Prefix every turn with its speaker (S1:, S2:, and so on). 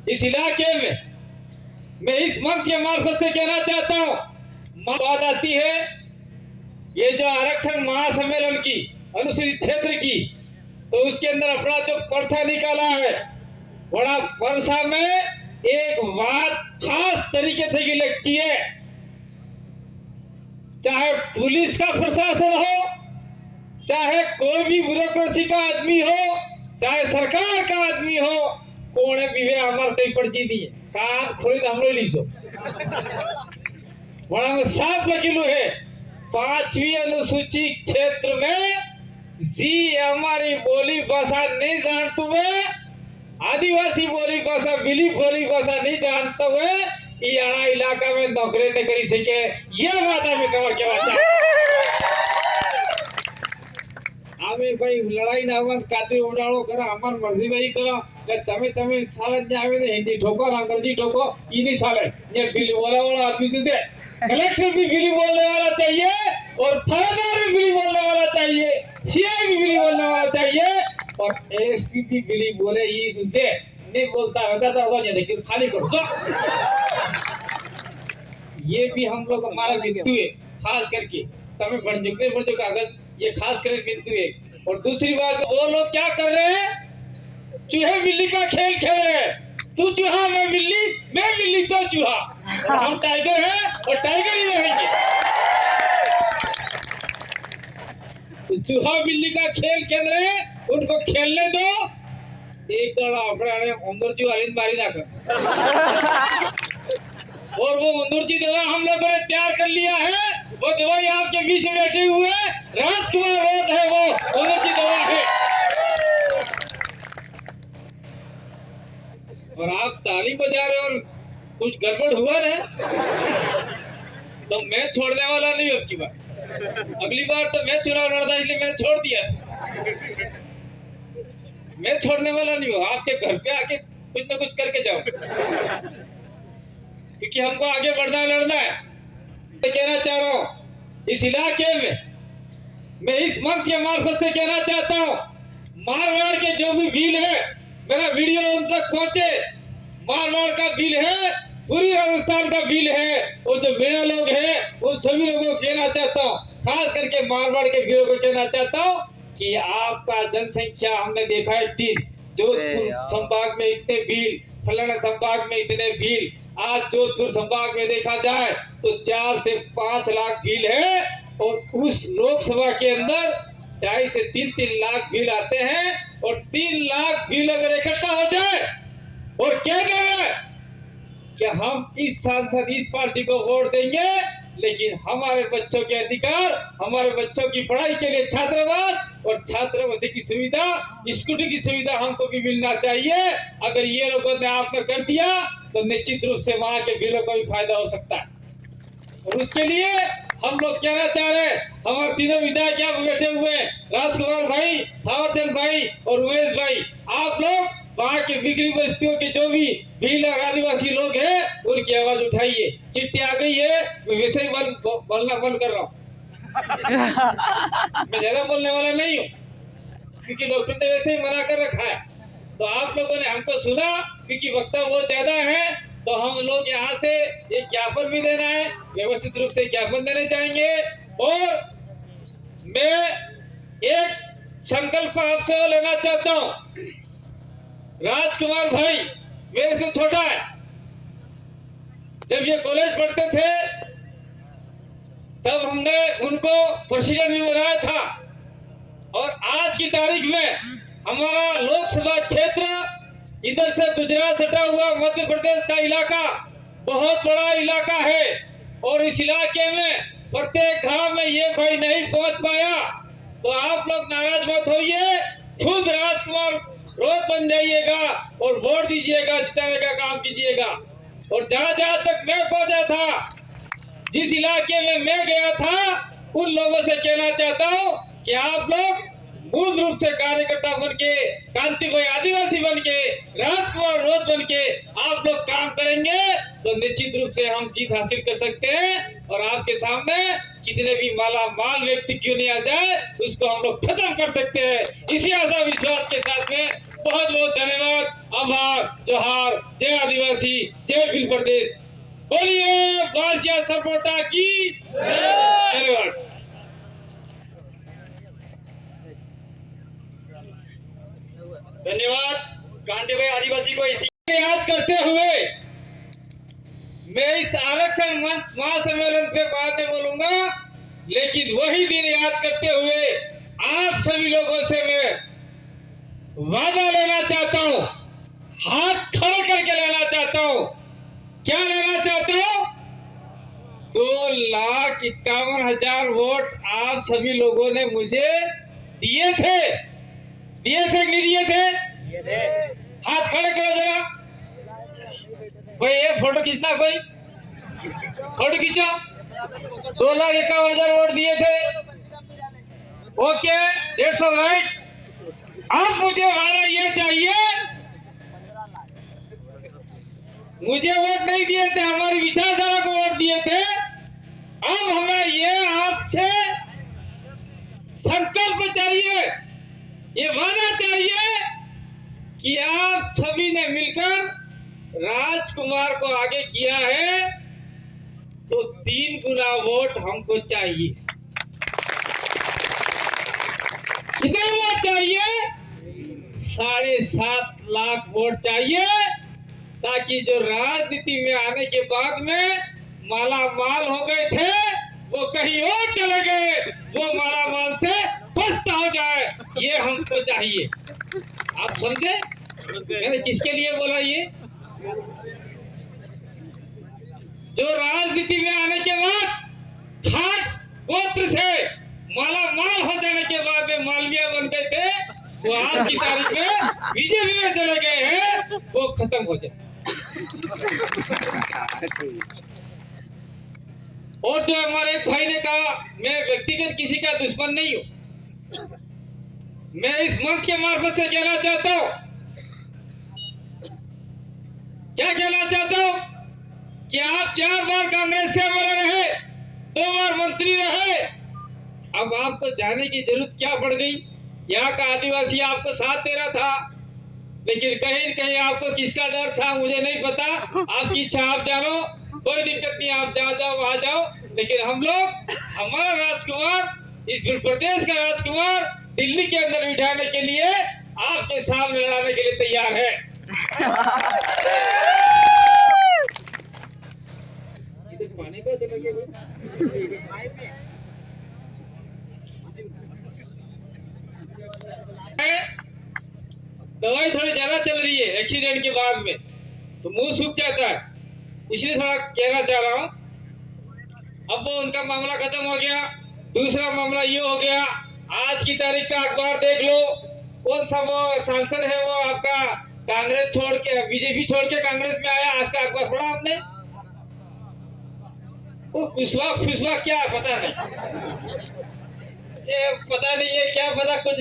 S1: इस इलाके में मैं इस मंच के मार्फत से कहना चाहता हूँ, बात आती है ये जो आरक्षण महासम्मेलन की अनुसूचित क्षेत्र की, तो उसके अंदर अपना जो पर्चा निकाला है, बड़ा परसा में एक बात खास तरीके से की लगती है, चाहे पुलिस का प्रशासन हो, चाहे कोई भी ब्यूरोक्रेसी का आदमी हो, चाहे सरकार का आदमी हो, कोने भी वे हमारे कई पर्ची दी कान खोली हम लोग लीजो बड़ा में साफ लकीलू है। 5वीं अनुसूची क्षेत्र में जी हमारी बोली भाषा नहीं जानते हुए, आदिवासी बोली भाषा बिली बोली भाषा नहीं जानते हुए ये अड़ा इलाका में नौकरी नहीं करी सके, ये बात हमें कवर के बाद आमे भाई लड़ाई ना आवन काते उड़ाड़ो करा हमार मर्जी भाई करो કે તમે તમે સાલે જ આવે ને હિન્દી ठोको अंग्रेजी ठोको ये नहीं साले ये बिली बोला वाला आदमी से कलेक्टर भी बिली बोलने वाला चाहिए और थानेदार भी बिली बोलने वाला चाहिए, सीआई भी बिली बोलने वाला चाहिए और एसपी भी बिली बोले ये सुनते नहीं बोलता वैसा तो होगा नहीं, लेकिन खाली करो तो ये भी हम लोग हमारा बिंदु है खास करके तमें बढ़ जो कागज ये खास करके बिंदु है। और दूसरी बात वो लोग क्या कर रहे हैं, चूहे बिल्ली का खेल खेल रहे हैं, तू चूहा मैं बिल्ली तो चूहा, और हम टाइगर हैं और टाइगर ही रहेंगे। तो चूहा बिल्ली का खेल खेल रहे हैं, उनको खेलने दो, एक दौड़ा अपने अंदर जी वाली मारी जाकर और वो अंदर जी दवा हम लोगों ने तैयार कर लिया है, वो दवाई आपके बीच में बैठे हुए राजकुमार रोड है, वो अंदर जी दवा है और आप ताली बजा रहे और कुछ गड़बड़ हुआ ना तो मैं छोड़ने वाला नहीं अब की बार, अगली बार तो मैं चुनाव लड़ता इसलिए मैंने छोड़ दिया, मैं छोड़ने वाला नहीं हूँ, आपके घर पे आके कुछ ना कुछ करके जाओ क्योंकि हमको आगे बढ़ना लड़ना है। तो कहना चाह रहा हूँ इस इलाके में मैं इस मंच के मार्फत से कहना चाहता हूँ, मारवाड़ के जो भी बिल है मेरा वीडियो उन तक पहुंचे, मारवाड़ का बिल है, पूरी राजस्थान का बिल है, वो जो मेरा लोग है उन सभी लोगों को कहना चाहता हूँ, खास करके मारवाड़ के वीरों को कहना चाहता हूँ कि आपका जनसंख्या हमने देखा है 3, जोधपुर संभाग में इतने बिल, फलाना संभाग में इतने बिल, आज जोधपुर संभाग में देखा जाए तो 4 से 5 लाख बिल है और उस लोकसभा के अंदर 2.5 से 3 लाख बिल आते हैं और 3 लाख बिल अगर इकट्ठा हो जाए और कह देंगे कि हम इस सांसद इस पार्टी को वोट देंगे, लेकिन हमारे बच्चों के अधिकार, हमारे बच्चों की पढ़ाई के लिए छात्रावास और छात्रवृत्ति की सुविधा, स्कूटी की सुविधा हमको भी मिलना चाहिए। अगर ये लोगों ने आपने कर दिया तो निश्चित रूप से वहां के बिलों को भी फायदा हो सकता है और उसके लिए हम लोग कहना चाह रहे हैं, हमारे तीनों विधायक यहाँ बैठे हुए राजकुमार भाई, थावरचंद भाई और उमेश भाई, आप लोग वहाँ के बिगड़ी बस्तियों के जो भी भील और आदिवासी लोग हैं उनकी आवाज उठाइए। चिट्ठी आ गई है, मैं वैसे ही बोलना बंद कर रहा हूँ मैं ज्यादा बोलने वाला नहीं हूँ क्योंकि डॉक्टर ने वैसे ही मना कर रखा है, तो आप लोगों ने हमको सुना क्योंकि वक्ता बहुत ज्यादा है, तो हम लोग यहाँ से एक ज्ञापन भी देना है, व्यवस्थित रूप से ज्ञापन देने जाएंगे और मैं एक संकल्प आपसे लेना चाहता हूँ। राजकुमार भाई मेरे से छोटा है, जब ये कॉलेज पढ़ते थे तब हमने उनको प्रेसिडेंट भी बनाया था और आज की तारीख में हमारा लोकसभा क्षेत्र इधर से गुजरात सटा हुआ मध्य प्रदेश का इलाका बहुत बड़ा इलाका है और इस इलाके में प्रत्येक गांव में ये भाई नहीं पहुंच पाया, तो आप लोग नाराज मत होइए, खुद राजकुमार रोज बन जाइएगा और वोट दीजिएगा, जिताने का काम कीजिएगा। और जहां जहां तक मैं पहुंचा था, जिस इलाके में मैं गया था, उन लोगों से कहना चाहता हूं कि आप लोग मूल रूप से कार्यकर्ता बन के, कांति भाई आदिवासी बन के, राजकुमार रोज बन के आप लोग काम करेंगे तो निश्चित रूप से हम जीत हासिल कर सकते हैं और आपके सामने कितने भी माला माल व्यक्ति क्यों नहीं आ जाए उसको हम लोग खत्म कर सकते हैं। इसी आशा विश्वास के साथ में बहुत बहुत धन्यवाद। आभार, जोहार, जय आदिवासी, जय भील प्रदेश। बोलिए बासिया सरपोटा की धन्यवाद।
S2: धन्यवाद कांति भाई आदिवासी को इसी
S1: याद करते हुए मैं इस आरक्षण मंच महासम्मेलन पे बाद में बोलूंगा, लेकिन वही दिन याद करते हुए आप सभी लोगों से मैं वादा लेना चाहता हूं, हाथ खड़े करके लेना चाहता हूं। क्या लेना चाहता हूं? 2,51,000 वोट आप सभी लोगों ने मुझे दिए थे कि नहीं दिए थे? हाथ खड़े करो जरा। भाई ये फोटो खींचना, कोई फोटो खींचो। 2,51,000 वोट दिए थे। Okay, that's all right. अब मुझे वादा ये चाहिए, मुझे वोट नहीं दिए थे, हमारी विचारधारा को वोट दिए थे। अब हमें ये आपसे संकल्प चाहिए, ये वादा चाहिए कि आप सभी ने मिलकर राजकुमार को आगे किया है तो 3 गुना वोट हमको चाहिए। कितना वोट चाहिए? 7.5 लाख वोट चाहिए, ताकि जो राजनीति में आने के बाद में माला माल हो गए थे वो कहीं और चले गए, वो माला माल से पछता हो जाए, ये हमको चाहिए। आप समझे मैंने किसके लिए बोला? ये जो राजनीति में आने के बाद खास गोत्र से माला माल हो जाने के बाद में मालविया बन गए थे, वो आज की तारीख में बीजेपी में चले गए हैं, वो खत्म हो जाए। और जो हमारे एक भाई ने कहा, मैं व्यक्तिगत किसी का दुश्मन नहीं हूं। मैं इस मंच के मार्फत से कहना चाहता हूं, क्या कहना चाहता हूं कि आप 4 बार कांग्रेस से बने रहे, 2 बार मंत्री रहे, अब आपको जाने की जरूरत क्या पड़ गई? यहाँ का आदिवासी आपको साथ दे रहा था, लेकिन कहीं कहीं आपको किसका डर था मुझे नहीं पता। आपकी इच्छा, आप जानो, कोई दिक्कत नहीं, आप जहाँ जाओ वहां जाओ। लेकिन हम लोग, हमारा राजकुमार, इस प्रदेश का राजकुमार दिल्ली के अंदर बिठाने के लिए आपके सामने लड़ाने के लिए तैयार है। पानी का चला गया दवाई थोड़ी ज्यादा चल रही है एक्सीडेंट के बाद में, तो मुंह सूख जाता है, इसलिए थोड़ा कहना चाह रहा हूं। अब वो उनका मामला खत्म हो गया, दूसरा मामला ये हो गया, आज की तारीख का अखबार देख लो, कौन सा वो सांसद है वो आपका कांग्रेस छोड़ के, बीजेपी छोड़ के कांग्रेस में आया, आज का अखबार पढ़ा आपने? वो कुशवा फुसवा क्या पता नहीं, ये पता नहीं है क्या पता कुछ